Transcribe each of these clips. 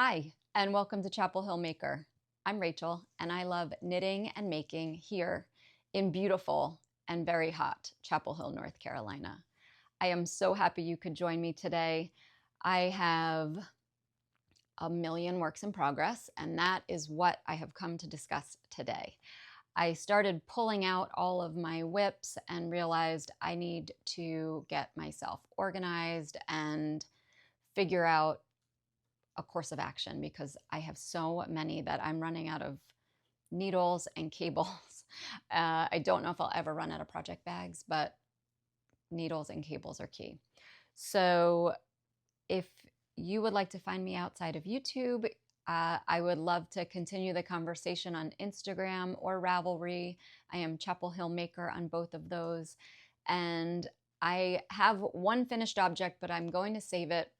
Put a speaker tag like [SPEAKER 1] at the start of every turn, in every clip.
[SPEAKER 1] Hi, and welcome to Chapel Hill Maker. I'm Rachel, and I love knitting and making here in beautiful and very hot Chapel Hill, North Carolina. I am so happy you could join me today. I have a million works in progress, and that is what I have come to discuss today. I started pulling out all of my whips and realized I need to get myself organized and figure out a course of action because I have so many that I'm running out of needles and cables. I don't know if I'll ever run out of project bags, but needles and cables are key. So if you would like to find me outside of YouTube, I would love to continue the conversation on Instagram or Ravelry. I am Chapel Hill Maker on both of those. And I have one finished object, but I'm going to save it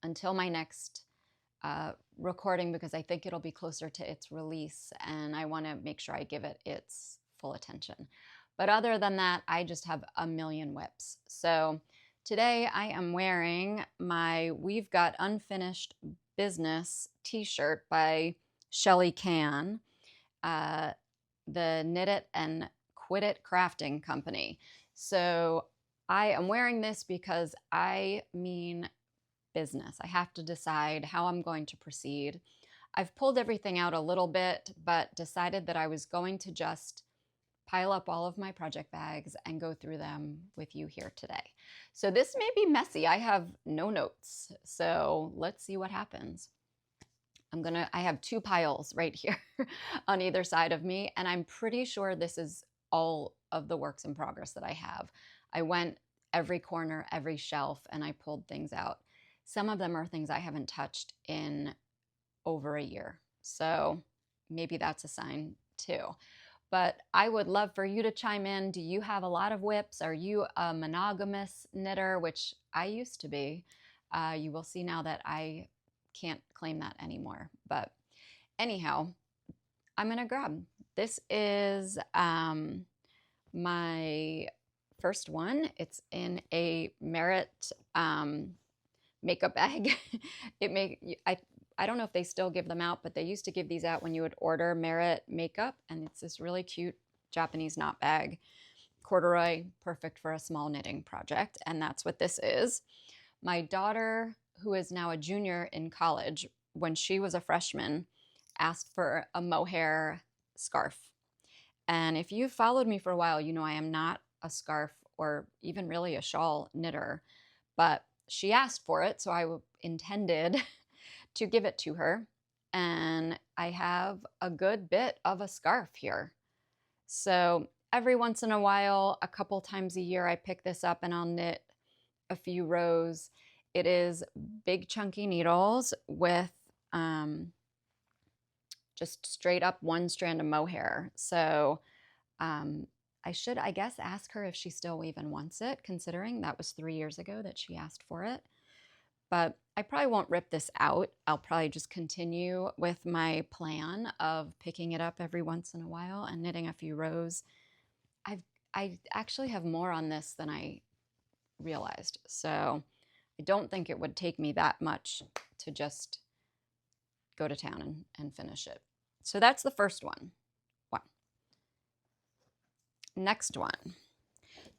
[SPEAKER 1] until my next recording because I think it'll be closer to its release and I want to make sure I give it its full attention. But other than that, I just have a million whips. So today I am wearing my We've Got Unfinished Business t-shirt by Shelly Can, the Knit It and Quit It Crafting Company. So I am wearing this because I mean business. I have to decide how I'm going to proceed. I've pulled everything out a little bit, but decided that I was going to just pile up all of my project bags and go through them with you here today. So this may be messy. I have no notes. So let's see what happens. I have two piles right here on either side of me, and I'm pretty sure this is all of the works in progress that I have. I went every corner, every shelf, and I pulled things out. Some of them are things I haven't touched in over a year. So maybe that's a sign too. But I would love for you to chime in. Do you have a lot of whips? Are you a monogamous knitter, which I used to be? You will see now that I can't claim that anymore. But anyhow, I'm going to grab. This is my first one. It's in a Merit makeup bag. I don't know if they still give them out, but they used to give these out when you would order Merit makeup, and it's this really cute Japanese knot bag. Corduroy, perfect for a small knitting project, and that's what this is. My daughter, who is now a junior in college, when she was a freshman, asked for a mohair scarf. And if you've followed me for a while, you know I am not a scarf or even really a shawl knitter, but she asked for it, so I intended to give it to her. And I have a good bit of a scarf here. So every once in a while, a couple times a year, I pick this up and I'll knit a few rows. It is big chunky needles with just straight up one strand of mohair. So I should, I guess, ask her if she still even wants it, considering that was 3 years ago that she asked for it. But I probably won't rip this out. I'll probably just continue with my plan of picking it up every once in a while and knitting a few rows. I actually have more on this than I realized. So I don't think it would take me that much to just go to town and finish it. So that's the first one. Next one.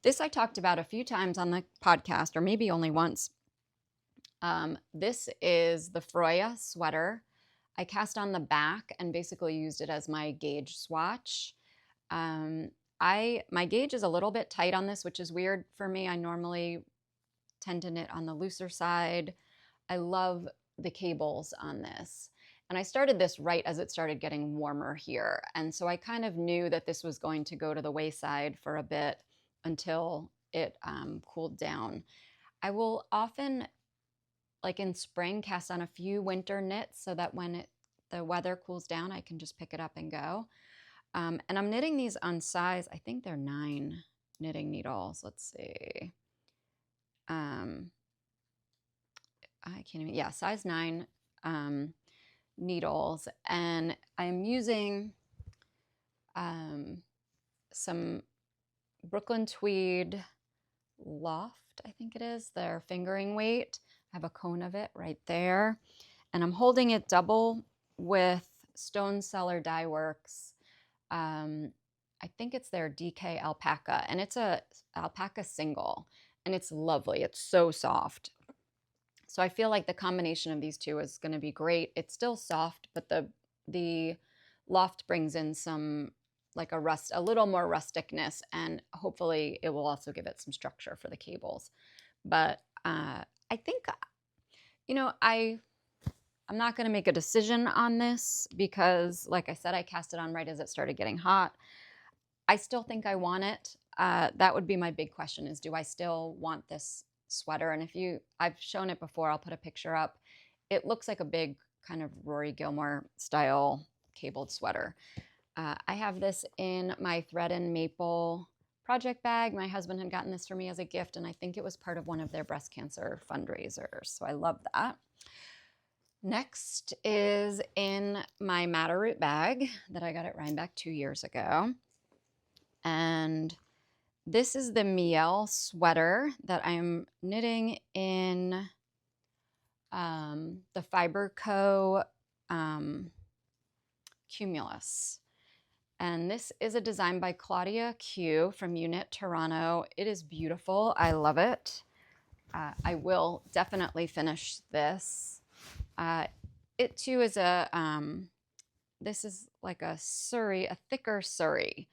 [SPEAKER 1] This I talked about a few times on the podcast, or maybe only once. This is the Froya sweater. I cast on the back and basically used it as my gauge swatch. My gauge is a little bit tight on this, which is weird for me. I normally tend to knit on the looser side. I love the cables on this. And I started this right as it started getting warmer here. And so I kind of knew that this was going to go to the wayside for a bit until it cooled down. I will often, like in spring, cast on a few winter knits so that when the weather cools down, I can just pick it up and go. And I'm knitting these on size, I think they're 9 knitting needles. Let's see. I can't even, yeah, size 9 needles, and I'm using some Brooklyn Tweed Loft, I think it is, their fingering weight. I have a cone of it right there, And I'm holding it double with Cellar Dyeworks. I think it's their DK Alpaca, and it's a Alpaca single, and it's lovely. It's so soft. So I feel like the combination of these two is going to be great. It's still soft, but the loft brings in some like a little more rusticness, and hopefully it will also give it some structure for the cables. But I think, you know, I'm not going to make a decision on this because, like I said, I cast it on right as it started getting hot. I still think I want it. That would be my big question is, do I still want this sweater? And I've shown it before, I'll put a picture up. It looks like a big kind of Rory Gilmore style cabled sweater. I have this in my thread and maple project bag. My husband had gotten this for me as a gift, and I think it was part of one of their breast cancer fundraisers. So I love that. Next is in my Matterroot bag that I got at Rhinebeck 2 years ago. And this is the Miel sweater that I'm knitting in the Fiber Co. Cumulus. And this is a design by Claudia Q from Unit Toronto. It is beautiful. I love it. I will definitely finish this. It too is this is like a Surrey, a thicker Surrey.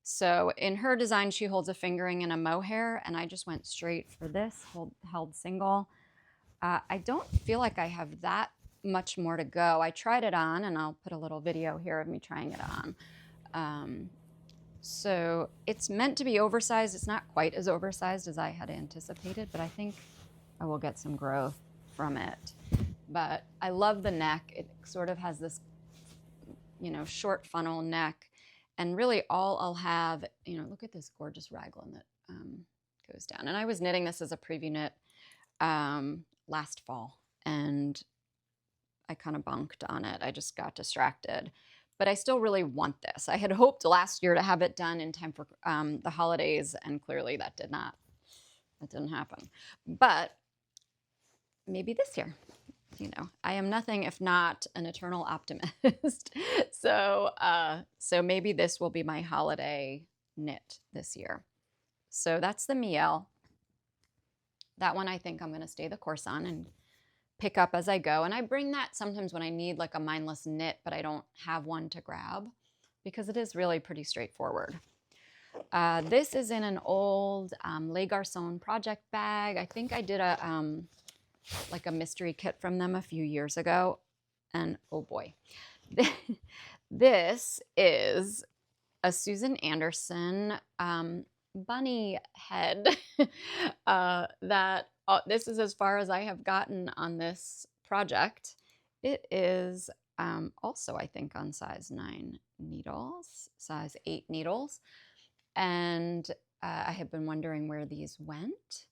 [SPEAKER 1] So in her design, she holds a fingering and a mohair, and I just went straight for this, held single. I don't feel like I have that much more to go. I tried it on, and I'll put a little video here of me trying it on. So it's meant to be oversized. It's not quite as oversized as I had anticipated, but I think I will get some growth from it. But I love the neck. It sort of has this, you know, short funnel neck. And really all I'll have, you know, look at this gorgeous raglan that goes down. And I was knitting this as a preview knit last fall, and I kind of bonked on it. I just got distracted. But I still really want this. I had hoped last year to have it done in time for the holidays, and clearly that didn't happen. But maybe this year. You know, I am nothing if not an eternal optimist. So maybe this will be my holiday knit this year. So that's the Miel. That one I think I'm going to stay the course on and pick up as I go. And I bring that sometimes when I need like a mindless knit, but I don't have one to grab because it is really pretty straightforward. This is in an old Les Garçons project bag. I think I did like a mystery kit from them a few years ago. And oh boy, this is a Susan Anderson bunny head this is as far as I have gotten on this project. It is also, I think, on size 9 needles, size 8 needles. And I have been wondering where these went.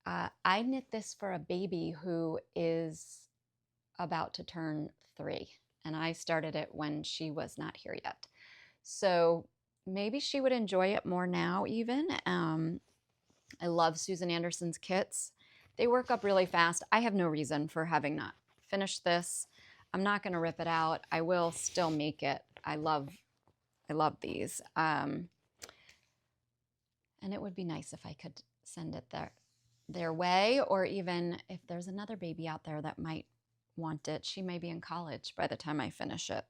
[SPEAKER 1] I knit this for a baby who is about to turn 3, and I started it when she was not here yet. So maybe she would enjoy it more now even. I love Susan Anderson's kits. They work up really fast. I have no reason for having not finished this. I'm not going to rip it out. I will still make it. I love these. And it would be nice if I could send it their way, or even if there's another baby out there that might want it. She may be in college by the time I finish it.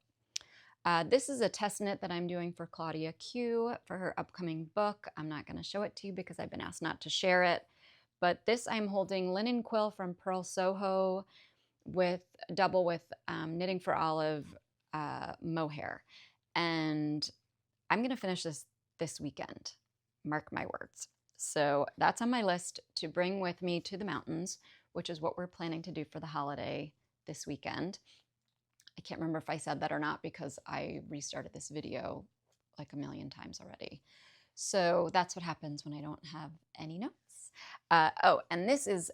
[SPEAKER 1] This is a test knit that I'm doing for Claudia Q for her upcoming book. I'm not going to show it to you because I've been asked not to share it. But this I'm holding linen quill from Pearl Soho with double with Knitting for Olive mohair. And I'm going to finish this weekend. Mark my words. So that's on my list to bring with me to the mountains, which is what we're planning to do for the holiday this weekend. I can't remember if I said that or not because I restarted this video like a million times already. So that's what happens when I don't have any notes. Oh, and this is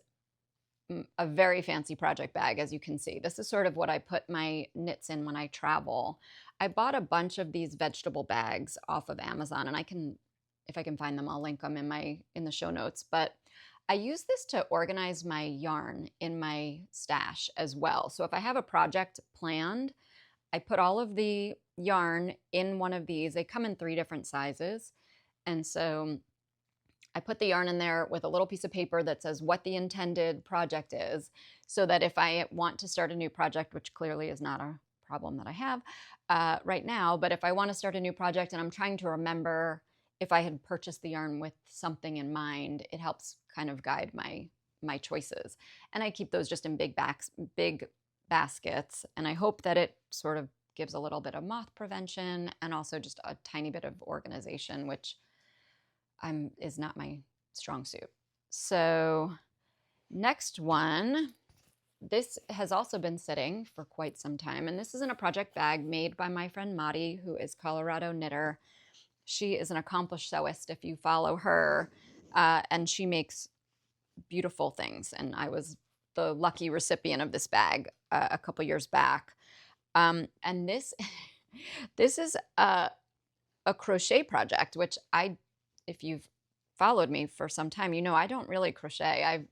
[SPEAKER 1] a very fancy project bag, as you can see. This is sort of what I put my knits in when I travel. I bought a bunch of these vegetable bags off of Amazon, and if I can find them, I'll link them in the show notes. But I use this to organize my yarn in my stash as well. So if I have a project planned, I put all of the yarn in one of these. They come in 3 different sizes. And so I put the yarn in there with a little piece of paper that says what the intended project is, so that if I want to start a new project, which clearly is not a problem that I have right now, but if I want to start a new project and I'm trying to remember if I had purchased the yarn with something in mind, it helps kind of guide my choices. And I keep those just in big baskets, and I hope that it sort of gives a little bit of moth prevention and also just a tiny bit of organization, which is not my strong suit. So next one, this has also been sitting for quite some time, and this is in a project bag made by my friend Madi, who is Colorado knitter. She is an accomplished sewist if you follow her, and she makes beautiful things, and I was the lucky recipient of this bag a couple years back. And this is a crochet project, which if you've followed me for some time, you know I don't really crochet.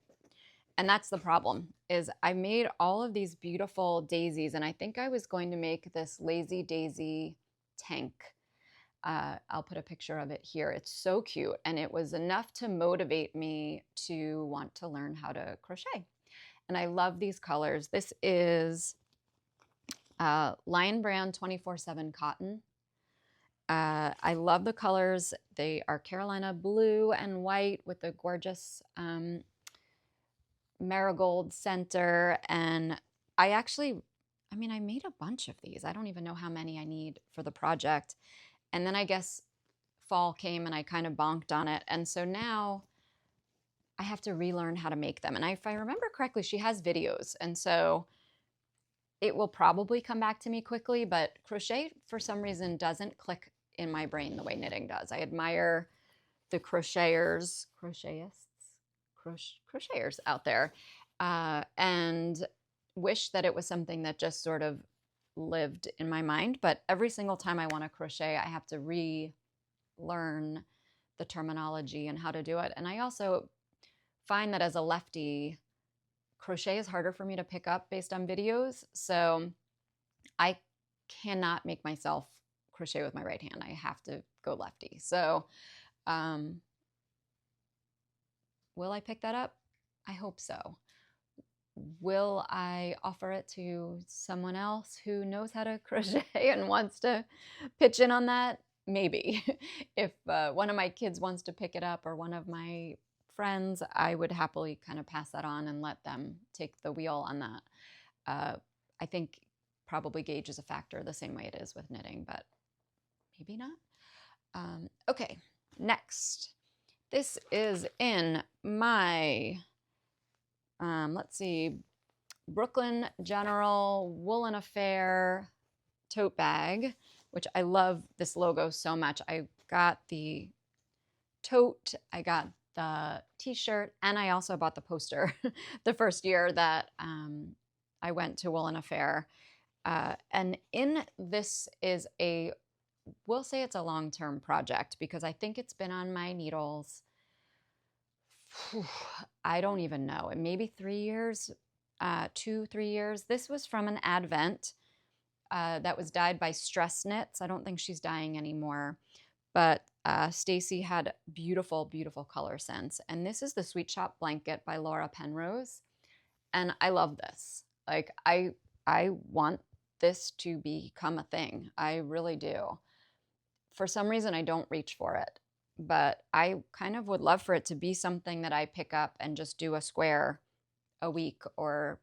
[SPEAKER 1] And that's the problem, is I made all of these beautiful daisies, and I think I was going to make this lazy daisy tank. I'll put a picture of it here. It's so cute, and it was enough to motivate me to want to learn how to crochet. And I love these colors. This is Lion Brand 24/7 cotton. I love the colors. They are Carolina blue and white with a gorgeous marigold center. And I made a bunch of these. I don't even know how many I need for the project. And then I guess fall came and I kind of bonked on it. And so now I have to relearn how to make them. And if I remember correctly, she has videos. And so it will probably come back to me quickly, but crochet for some reason doesn't click in my brain the way knitting does. I admire the crocheters out there, and wish that it was something that just sort of lived in my mind. But every single time I want to crochet, I have to relearn the terminology and how to do it. And I also find that as a lefty, crochet is harder for me to pick up based on videos. So I cannot make myself crochet with my right hand. I have to go lefty. So will I pick that up? I hope so. Will I offer it to someone else who knows how to crochet and wants to pitch in on that? Maybe. If one of my kids wants to pick it up, or one of my friends, I would happily kind of pass that on and let them take the wheel on that. I think probably gauge is a factor the same way it is with knitting, but maybe not. Okay, next. This is in my, let's see, Brooklyn General Woolen Affair tote bag, which I love this logo so much. I got the tote, I got the t-shirt, and I also bought the poster the first year that I went to Woolen Affair. And in this is we'll say it's a long-term project, because I think it's been on my needles, I don't even know, maybe 3 years, 2-3 years. This was from an advent that was dyed by Stress Knits. I don't think she's dyeing anymore, but Stacy had beautiful, beautiful color sense. And this is the Sweet Shop blanket by Laura Penrose. And I love this. Like, I want this to become a thing. I really do. For some reason, I don't reach for it, but I kind of would love for it to be something that I pick up and just do a square a week, or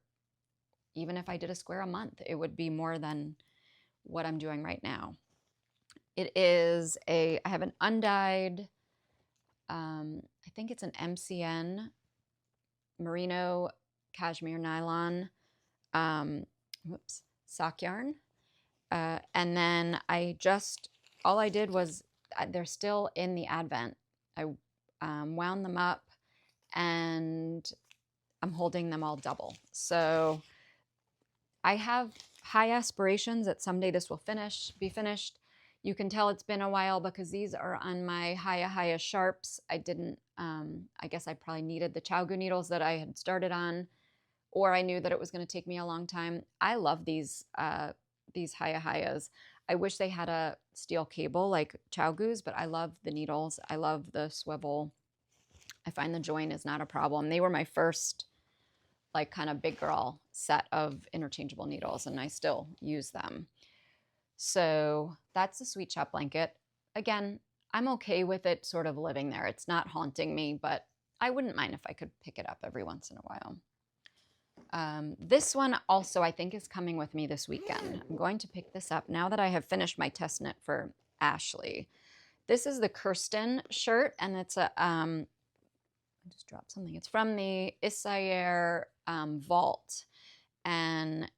[SPEAKER 1] even if I did a square a month, it would be more than what I'm doing right now. It is I have an undyed, I think it's an MCN merino cashmere nylon sock yarn. And then all I did was, they're still in the advent. I wound them up, and I'm holding them all double. So I have high aspirations that someday this will be finished. You can tell it's been a while because these are on my Haya Sharps. I didn't I guess I probably needed the Chaogu needles that I had started on, or I knew that it was going to take me a long time. I love these Hayahayas. I wish they had a steel cable like Chaogu's, but I love the needles. I love the swivel. I find the join is not a problem. They were my first like kind of big girl set of interchangeable needles, and I still use them. So that's the Sweet Shop blanket. Again, I'm okay with it sort of living there. It's not haunting me, but I wouldn't mind if I could pick it up every once in a while. This one also I think is coming with me this weekend. I'm going to pick this up now that I have finished my test knit for Ashley. This is the Kirsten shirt, and it's a, I just dropped something. It's from the Isager vault, and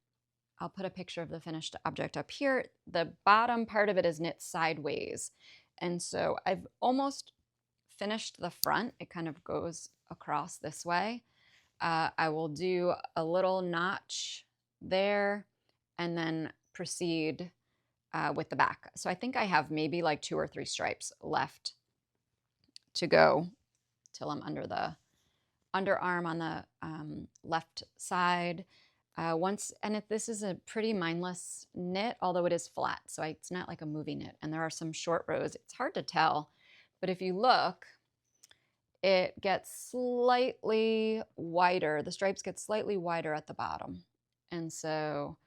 [SPEAKER 1] I'll put a picture of the finished object up here. The bottom part of it is knit sideways, and so I've almost finished the front. It kind of goes across this way. I will do a little notch there and then proceed with the back. So I think I have maybe like 2 or 3 stripes left to go till I'm under the underarm on the left side. This is a pretty mindless knit, although it is flat, so it's not like a movie knit. And there are some short rows. It's hard to tell, but if you look, it gets slightly wider. The stripes get slightly wider at the bottom. And so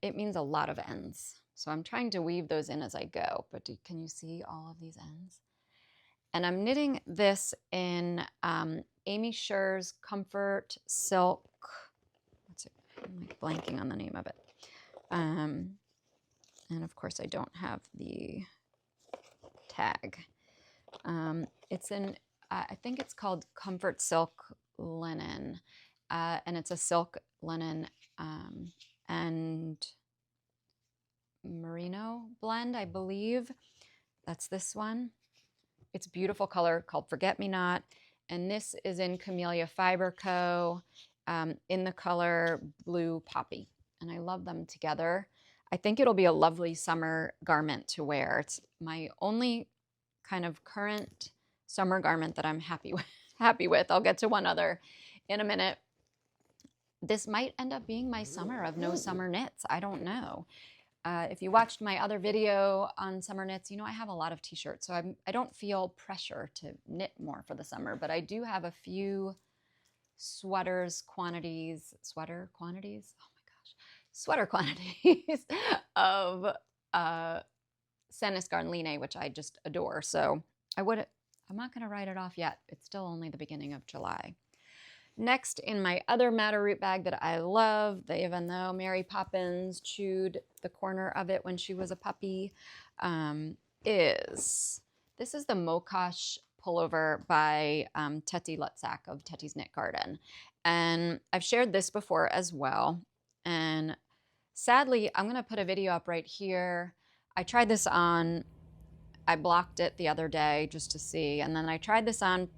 [SPEAKER 1] it means a lot of ends. So I'm trying to weave those in as I go, but can you see all of these ends? And I'm knitting this in Amy Scher's Comfort Silk. What's it? I'm like blanking on the name of it. And of course I don't have the tag. It's in, I think it's called Comfort Silk Linen, and it's a silk linen and merino blend, I believe. That's this one. It's a beautiful color called Forget Me Not, and this is in Camellia Fiber Co. In the color Blue Poppy, and I love them together. I think it'll be a lovely summer garment to wear. It's my only kind of current summer garment that I'm happy with. I'll get to one other in a minute. This might end up being my summer of no summer knits. I don't know. If you watched my other video on summer knits, you know I have a lot of t-shirts, so I don't feel pressure to knit more for the summer, but I do have a few sweater quantities of Senis Garnline, which I just adore. So I'm not going to write it off yet. It's still only the beginning of July. Next, in my other Madder Root bag that I love, even though Mary Poppins chewed the corner of it when she was a puppy, this is the Mokosh pullover by Teti Lutzak of Teti's Knit Garden. And I've shared this before as well. And sadly, I'm going to put a video up right here. I tried this on, I blocked it the other day just to see, and then I tried this on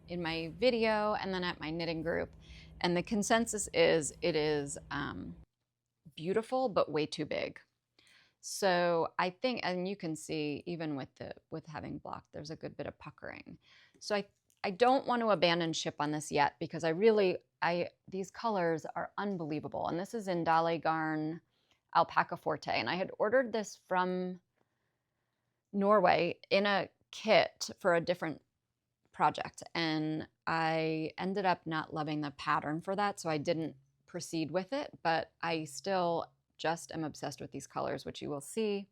[SPEAKER 1] in my video and then at my knitting group, and the consensus is it is beautiful but way too big. So I think, and you can see even with having blocked, there's a good bit of puckering. So I don't want to abandon ship on this yet, because these colors are unbelievable. And this is in Dale Garn Alpaca Forte, and I had ordered this from Norway in a kit for a different project, and I ended up not loving the pattern for that, so I didn't proceed with it, but I still just am obsessed with these colors, which you will see.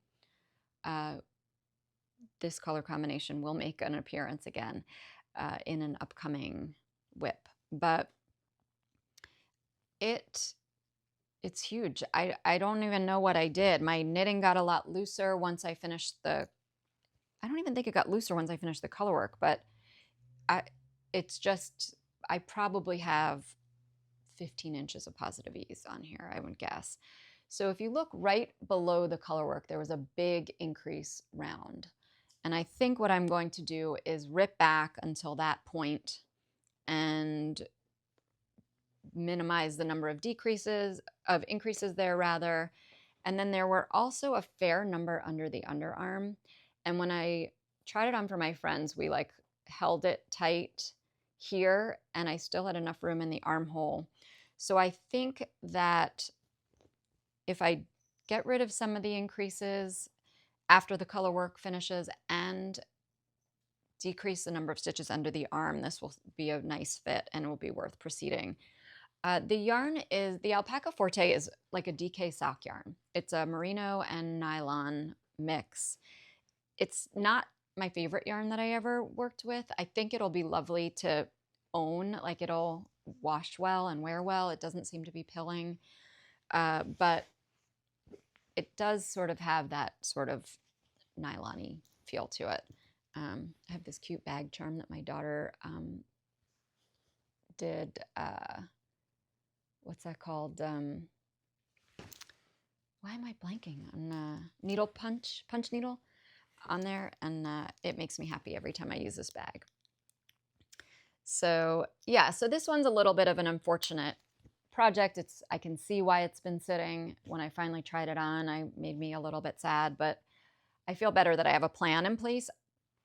[SPEAKER 1] This color combination will make an appearance again in an upcoming whip, but it's huge. I don't even know what I did. My knitting got a lot looser once I finished I don't even think it got looser once I finished the color work, but I probably have 15 inches of positive ease on here, I would guess. So if you look right below the color work, there was a big increase round. And I think what I'm going to do is rip back until that point and minimize the number of increases there rather. And then there were also a fair number under the underarm. And when I tried it on for my friends, we like held it tight here, and I still had enough room in the armhole. So I think that if I get rid of some of the increases after the color work finishes and decrease the number of stitches under the arm, this will be a nice fit and will be worth proceeding. The yarn is, the Alpaca Forte is like a DK sock yarn. It's a merino and nylon mix. It's not my favorite yarn that I ever worked with. I think it'll be lovely to own, like it'll wash well and wear well. It doesn't seem to be pilling, but it does sort of have that sort of nylon-y feel to it. I have this cute bag charm that my daughter did, what's that called? Why am I blanking on needle punch needle on there, and it makes me happy every time I use this bag. So yeah, so this one's a little bit of an unfortunate project. I can see why it's been sitting. When I finally tried it on, it made me a little bit sad, but I feel better that I have a plan in place.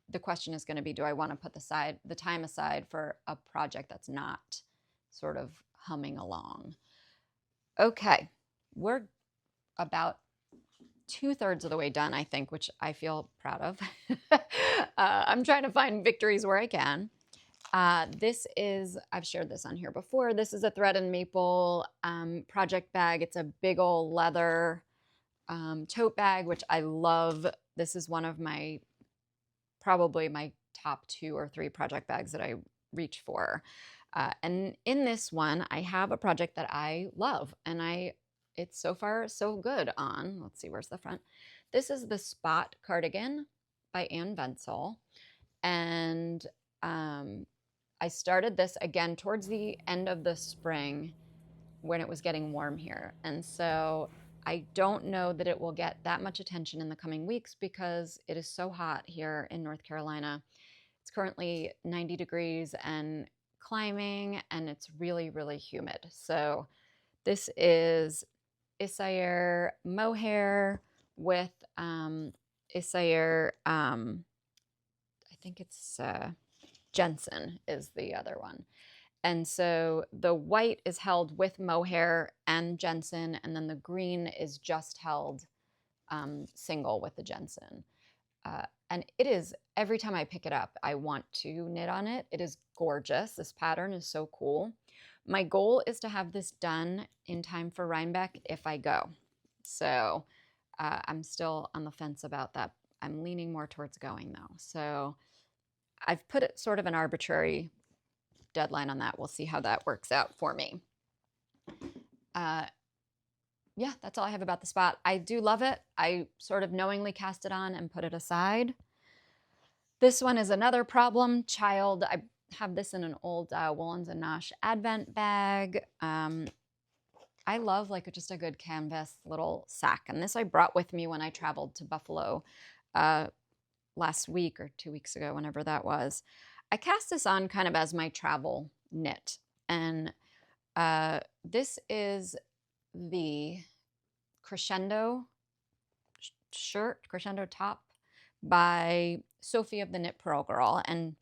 [SPEAKER 1] The question is going to be, do I want to put the time aside for a project that's not sort of humming along? Okay, we're about 2/3 of the way done, I think, which I feel proud of. I'm trying to find victories where I can. This is, I've shared this on here before. This is a thread and maple project bag. It's a big old leather tote bag, which I love. This is one of probably my top 2 or 3 project bags that I reach for. And in this one, I have a project that I love, and it's so far so good on. Let's see, where's the front? This is the Spot Cardigan by Ann Venzel. And I started this again towards the end of the spring when it was getting warm here. And so I don't know that it will get that much attention in the coming weeks because it is so hot here in North Carolina. It's currently 90 degrees and climbing, and it's really, really humid. So this is Isager mohair with Isager, I think it's Jensen is the other one. And so the white is held with mohair and Jensen, and then the green is just held single with the Jensen. And it is, every time I pick it up, I want to knit on it. It is gorgeous. This pattern is so cool. My goal is to have this done in time for Rhinebeck if I go. So I'm still on the fence about that. I'm leaning more towards going though. So I've put it sort of an arbitrary deadline on that. We'll see how that works out for me. Yeah, that's all I have about the Spot. I do love it. I sort of knowingly cast it on and put it aside. This one is another problem child. I have this in an old Woolens and Nosh Advent bag. I love like just a good canvas little sack. And this I brought with me when I traveled to Buffalo last week or 2 weeks ago, whenever that was. I cast this on kind of as my travel knit. And this is the Crescendo top by Sophie of the Knit Pearl Girl. And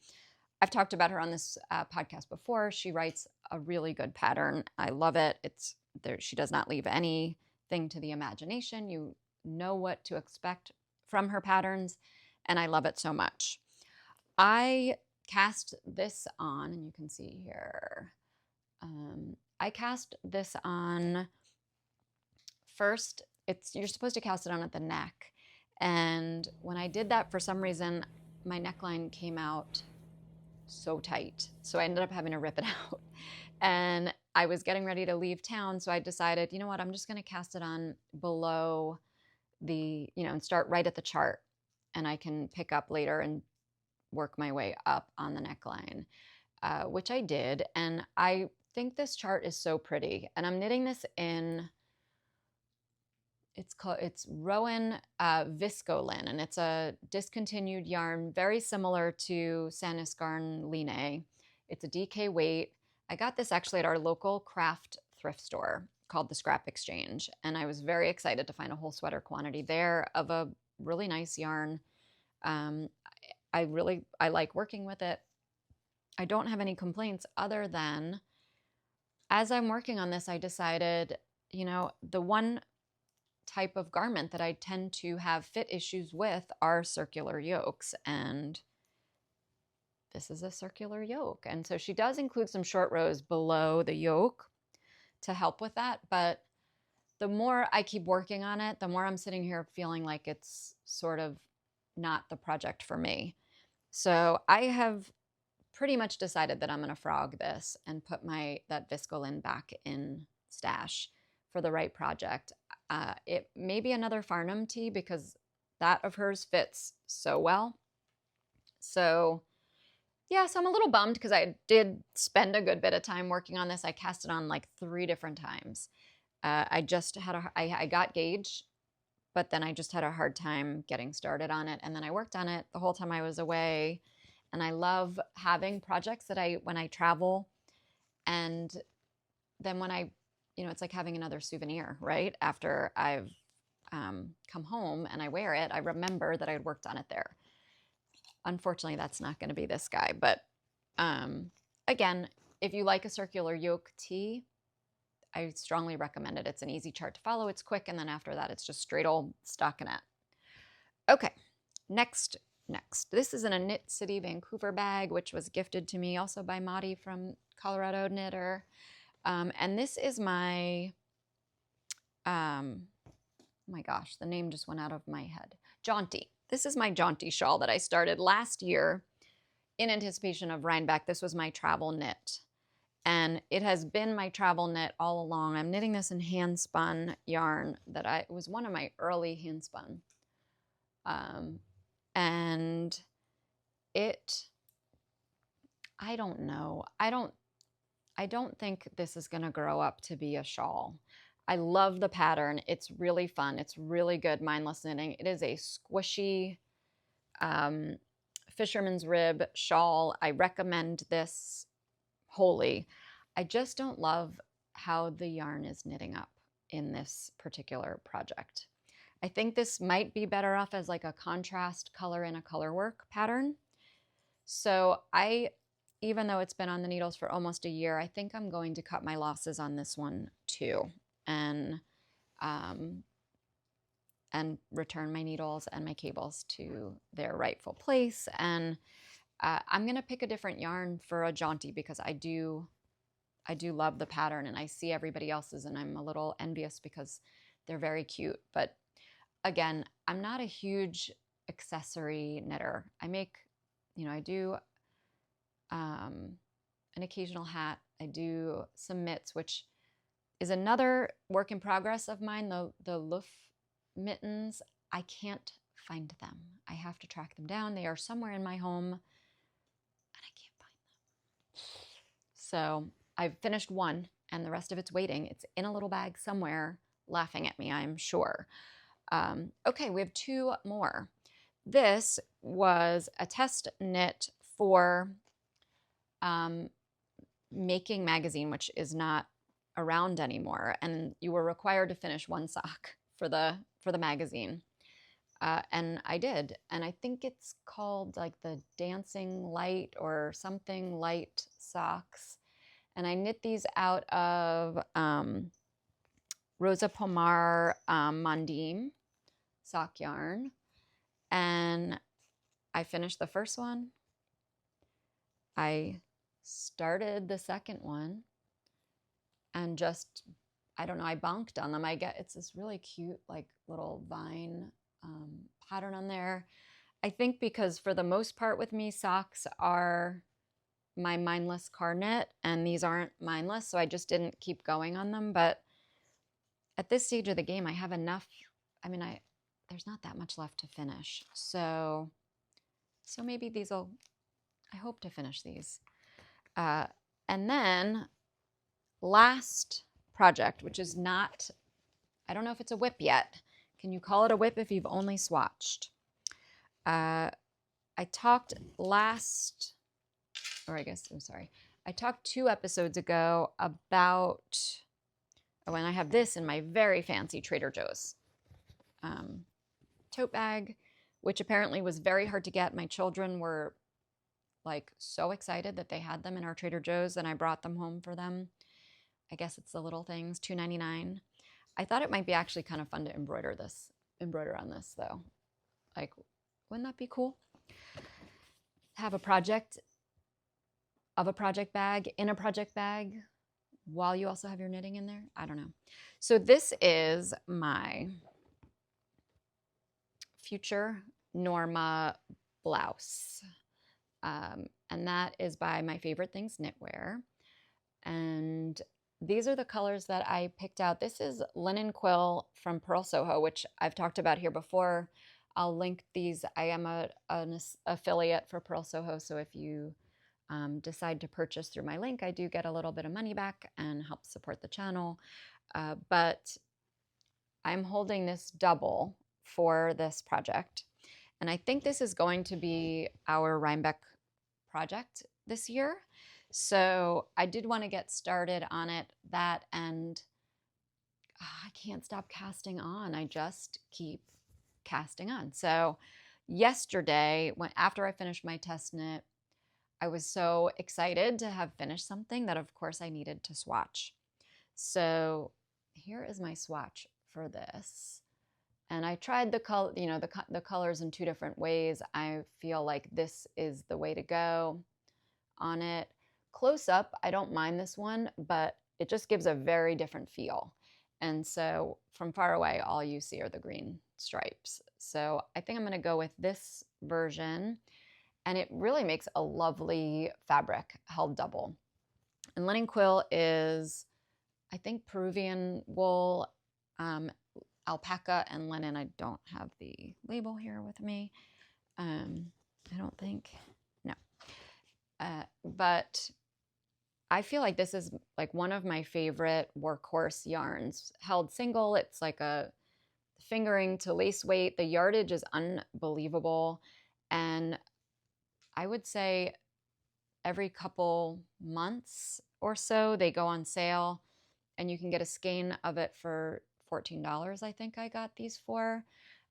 [SPEAKER 1] I've talked about her on this podcast before. She writes a really good pattern. I love it. She does not leave anything to the imagination. You know what to expect from her patterns, and I love it so much. I cast this on, and you can see here, I cast this on first. You're supposed to cast it on at the neck, and when I did that, for some reason, my neckline came out so tight, so I ended up having to rip it out. And I was getting ready to leave town, so I decided, you know what, I'm just going to cast it on below and start right at the chart, and I can pick up later and work my way up on the neckline, which I did. And I think this chart is so pretty. And I'm knitting this in, it's Rowan Viscolin, and it's a discontinued yarn, very similar to Sanis Garn Line. It's a DK weight. I got this actually at our local craft thrift store called the Scrap Exchange, and I was very excited to find a whole sweater quantity there of a really nice yarn. I like working with it. I don't have any complaints other than as I'm working on this, I decided, you know, the one type of garment that I tend to have fit issues with are circular yokes, and this is a circular yoke. And so she does include some short rows below the yoke to help with that, but the more I keep working on it, the more I'm sitting here feeling like it's sort of not the project for me. So I have pretty much decided that I'm going to frog this and put that viscolin back in stash for the right project. It may be another Farnham tee because that of hers fits so well. So yeah, so I'm a little bummed because I did spend a good bit of time working on this. I cast it on like 3 different times. I just had I got gauge, but then I just had a hard time getting started on it. And then I worked on it the whole time I was away. And I love having projects that when I travel, and then when it's like having another souvenir, right? After I've come home and I wear it, I remember that I had worked on it there. Unfortunately, that's not going to be this guy. But again, if you like a circular yoke tee, I strongly recommend it. It's an easy chart to follow. It's quick. And then after that, it's just straight old stockinette. Okay, next. This is in a Knit City Vancouver bag, which was gifted to me also by Maudie from Colorado Knitter. And this is my, oh my gosh, the name just went out of my head. Jaunty. This is my Jaunty shawl that I started last year in anticipation of Rhinebeck. This was my travel knit. And it has been my travel knit all along. I'm knitting this in hand spun yarn it was one of my early hand spun. And I don't know. I don't think this is going to grow up to be a shawl. I love the pattern. It's really fun. It's really good mindless knitting. It is a squishy fisherman's rib shawl. I recommend this wholly. I just don't love how the yarn is knitting up in this particular project. I think this might be better off as like a contrast color in a color work pattern. So even though it's been on the needles for almost a year, I think I'm going to cut my losses on this one too, and return my needles and my cables to their rightful place. And I'm going to pick a different yarn for a Jaunty because I do love the pattern, and I see everybody else's and I'm a little envious because they're very cute. But again, I'm not a huge accessory knitter. I make, I do an occasional hat. I do some mitts, which is another work in progress of mine. The Loof mittens, I can't find them. I have to track them down. They are somewhere in my home and I can't find them. So I've finished one and the rest of it's waiting. It's in a little bag somewhere laughing at me, I'm sure. Okay, we have 2 more. This was a test knit for Making Magazine, which is not around anymore, and you were required to finish 1 sock for the magazine, and I did, and I think it's called like the Dancing Light or something light socks, and I knit these out of Rosa Pomar Mondim sock yarn, and I finished the first one. I started the second one and just, I don't know, I bonked on them. It's this really cute like little vine pattern on there. I think because for the most part with me, socks are my mindless car knit and these aren't mindless, so I just didn't keep going on them. But at this stage of the game, I have enough. I mean, there's not that much left to finish. So maybe I hope to finish these. And then last project, which is not, I don't know if it's a whip yet. Can you call it a whip if you've only swatched? I talked I talked 2 episodes ago about, and I have this in my very fancy Trader Joe's tote bag, which apparently was very hard to get. My children were like so excited that they had them in our Trader Joe's and I brought them home for them. I guess it's the little things, $2.99. I thought it might be actually kind of fun to embroider on this though. Like, wouldn't that be cool? Have a project of a project bag in a project bag while you also have your knitting in there. I don't know. So this is my future Norma blouse. And that is by My Favorite Things Knitwear. And these are the colors that I picked out. This is Linen Quill from Purl Soho, which I've talked about here before. I'll link these. I am an affiliate for Purl Soho, so if you decide to purchase through my link, I do get a little bit of money back and help support the channel. But I'm holding this double for this project. And I think this is going to be our Rhinebeck project this year. So I did want to get started on it, and I can't stop casting on. I just keep casting on. So yesterday, after I finished my test knit, I was so excited to have finished something that of course I needed to swatch. So here is my swatch for this. And I tried the color, the colors in two different ways. I feel like this is the way to go on it. Close up, I don't mind this one, but it just gives a very different feel. And so from far away, all you see are the green stripes. So I think I'm going to go with this version. And it really makes a lovely fabric held double. And Linen Quill is, I think, Peruvian wool, alpaca, and linen. I don't have the label here with me. I don't think, no. But I feel like this is like one of my favorite workhorse yarns. Held single, it's like a fingering to lace weight. The yardage is unbelievable. And I would say every couple months or so, they go on sale and you can get a skein of it for $14, I think I got these for.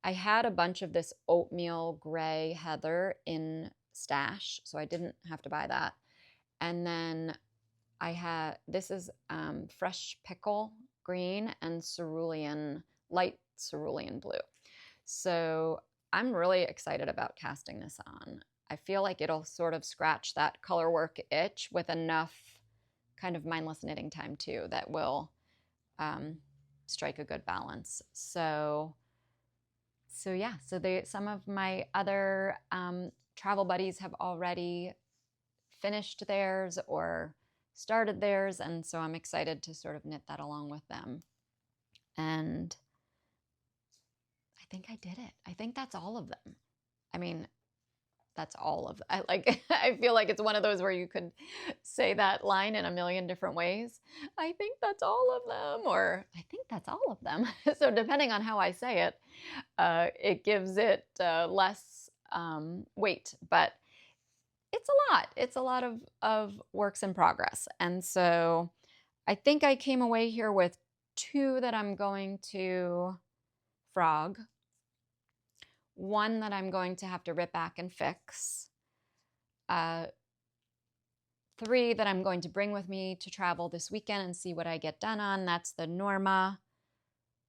[SPEAKER 1] I had a bunch of this oatmeal gray heather in stash, so I didn't have to buy that. And then I had, this is fresh pickle green and cerulean, light cerulean blue. So I'm really excited about casting this on. I feel like it'll sort of scratch that color work itch with enough kind of mindless knitting time too that will strike a good balance. So yeah, so some of my other travel buddies have already finished theirs or started theirs, and so I'm excited to sort of knit that along with them. And I think I did it. I think that's all of them. I mean, that's all of them. I feel like it's one of those where you could say that line in a million different ways. I think that's all of them, or I think that's all of them. So depending on how I say it, it gives it less weight, but it's a lot. It's a lot of works in progress. And so I think I came away here with 2 that I'm going to frog, 1 that I'm going to have to rip back and fix, 3 that I'm going to bring with me to travel this weekend and see what I get done on. That's the Norma,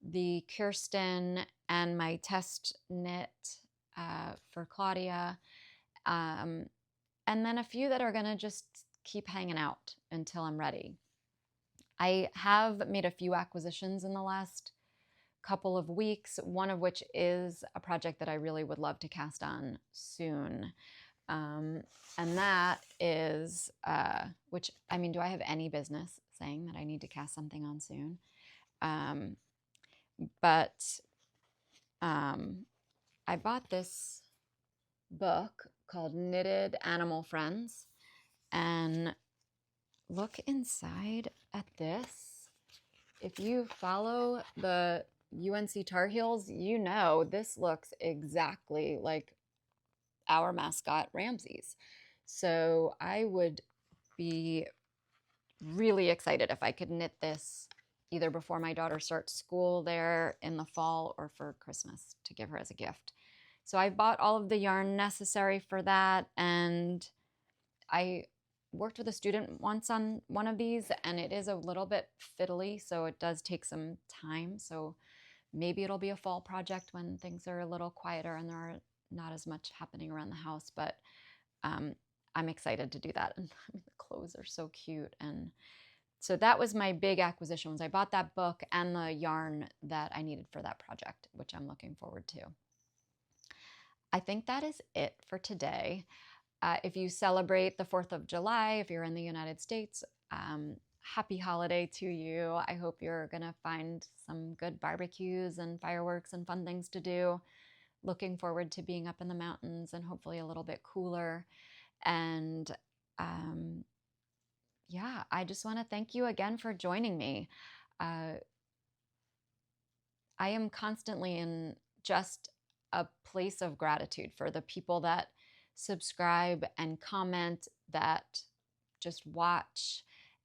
[SPEAKER 1] the Kirsten, and my test knit for Claudia. And then a few that are going to just keep hanging out until I'm ready. I have made a few acquisitions in the last couple of weeks, one of which is a project that I really would love to cast on soon. And that is, which, I mean, do I have any business saying that I need to cast something on soon? But I bought this book called Knitted Animal Friends, and look inside at this. If you follow the UNC Tar Heels, you know this looks exactly like our mascot Ramses. So I would be really excited if I could knit this either before my daughter starts school there in the fall or for Christmas to give her as a gift. So I bought all of the yarn necessary for that, and I worked with a student once on one of these, and it is a little bit fiddly, so it does take some time. So maybe it'll be a fall project when things are a little quieter and there are not as much happening around the house, but I'm excited to do that. And the clothes are so cute. And so that was my big acquisition, was I bought that book and the yarn that I needed for that project, which I'm looking forward to. I think that is it for today. If you celebrate the 4th of July, if you're in the United States, happy holiday to you. I hope you're going to find some good barbecues and fireworks and fun things to do. Looking forward to being up in the mountains and hopefully a little bit cooler. And yeah, I just want to thank you again for joining me. I am constantly in just a place of gratitude for the people that subscribe and comment, that just watch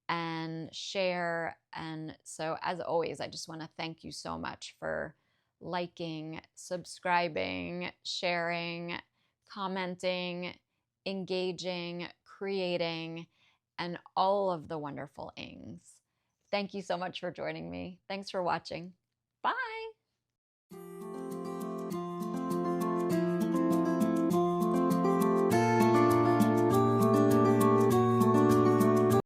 [SPEAKER 1] and share. And so as always, I just want to thank you so much for liking, subscribing, sharing, commenting, engaging, creating, and all of the wonderful ings. Thank you so much for joining me. Thanks for watching. Bye.